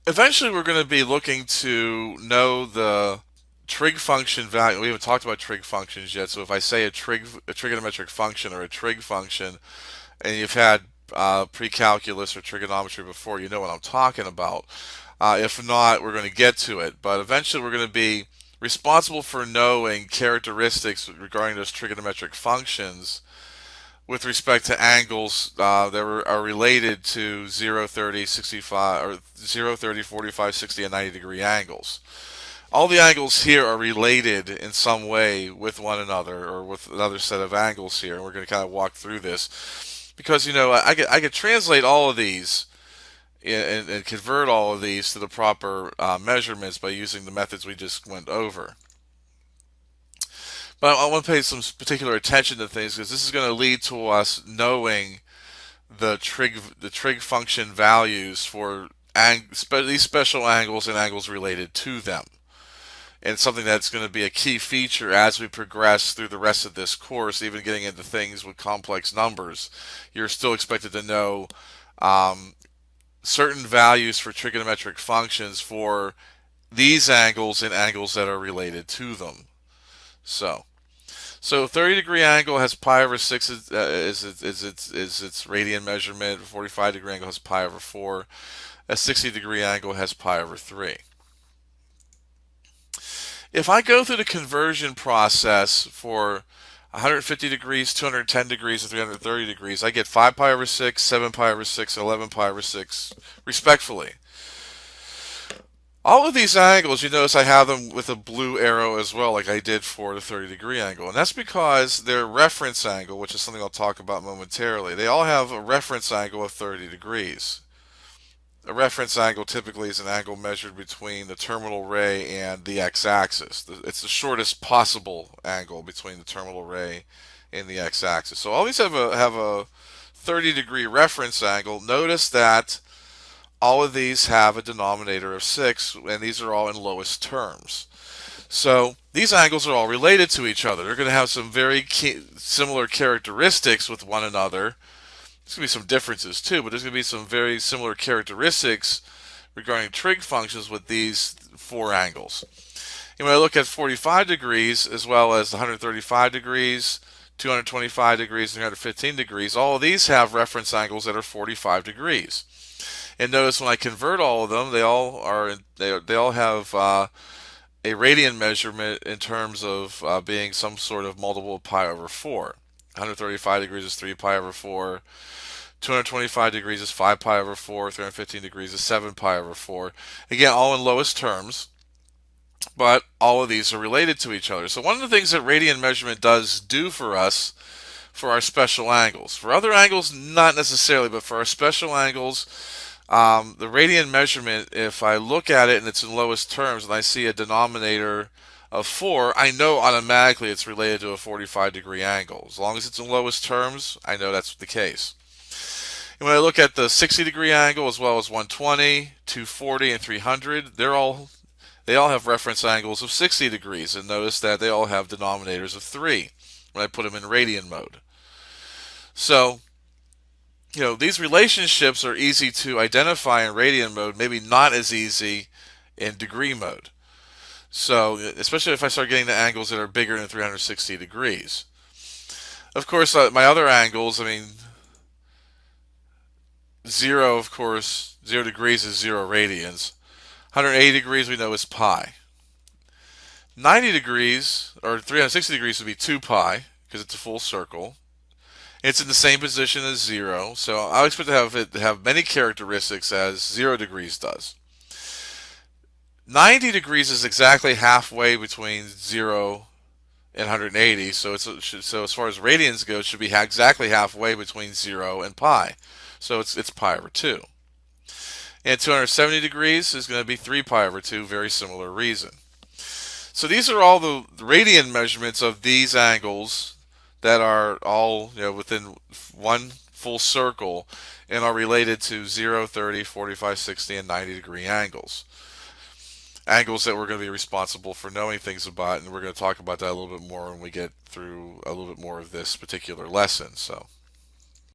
Eventually, we're going to be looking to know the trig function value. We haven't talked about trig functions yet, so if I say a trigonometric function or a trig function, and you've had pre-calculus or trigonometry before, you know what I'm talking about. If not, we're going to get to it. But eventually, we're going to be responsible for knowing characteristics regarding those trigonometric functions with respect to angles are related to 0, 30, 65, or 0, 30, 45, 60, and 90 degree angles. All the angles here are related in some way with one another or with another set of angles here. And we're going to kind of walk through this because, I could translate all of these and convert all of these to the proper measurements by using the methods we just went over. But I want to pay some particular attention to things because this is going to lead to us knowing the trig function values for these special angles and angles related to them. And something that's going to be a key feature as we progress through the rest of this course, even getting into things with complex numbers. You're still expected to know um, certain values for trigonometric functions for these angles and angles that are related to them. So. So 30-degree angle has pi over 6 is its radian measurement. 45-degree angle has pi over 4. A 60-degree angle has pi over 3. If I go through the conversion process for 150 degrees, 210 degrees, and 330 degrees, I get 5 pi over 6, 7 pi over 6, and 11 pi over 6, respectfully. All of these angles, you notice I have them with a blue arrow as well, like I did for the 30-degree angle. And that's because their reference angle, which is something I'll talk about momentarily, they all have a reference angle of 30 degrees. A reference angle typically is an angle measured between the terminal ray and the x-axis. It's the shortest possible angle between the terminal ray and the x-axis. So all these have a 30-degree reference angle. Notice that all of these have a denominator of 6, and these are all in lowest terms. So these angles are all related to each other. They're going to have some very similar characteristics with one another. There's going to be some differences too, but there's going to be some very similar characteristics regarding trig functions with these four angles. And when I look at 45 degrees as well as 135 degrees, 225 degrees, 315 degrees, all of these have reference angles that are 45 degrees. And notice when I convert all of them, they all have a radian measurement in terms of being some sort of multiple of pi over 4. 135 degrees is 3 pi over 4. 225 degrees is 5 pi over 4. 315 degrees is 7 pi over 4. Again, all in lowest terms, but all of these are related to each other. So one of the things that radian measurement does do for us for our special angles. For other angles, not necessarily, but for our special angles, the radian measurement, if I look at it and it's in lowest terms and I see a denominator of 4, I know automatically it's related to a 45-degree angle. As long as it's in lowest terms, I know that's the case. And when I look at the 60-degree angle as well as 120, 240, and 300, they all have reference angles of 60 degrees. And notice that they all have denominators of 3 when I put them in radian mode. So these relationships are easy to identify in radian mode, maybe not as easy in degree mode. So, especially if I start getting to angles that are bigger than 360 degrees. Of course, my other angles, 0, of course, 0 degrees is 0 radians. 180 degrees we know is pi. 90 degrees, or 360 degrees would be 2 pi, because it's a full circle. It's in the same position as 0, so I expect to have it to have many characteristics as 0 degrees does. 90 degrees is exactly halfway between 0 and 180, so as far as radians go, it should be exactly halfway between 0 and pi. So it's pi over 2. And 270 degrees is going to be 3 pi over 2, very similar reason. So these are all the radian measurements of these angles that are all within one full circle and are related to 0, 30, 45, 60, and 90 degree angles. Angles that we're going to be responsible for knowing things about, and we're going to talk about that a little bit more when we get through a little bit more of this particular lesson. So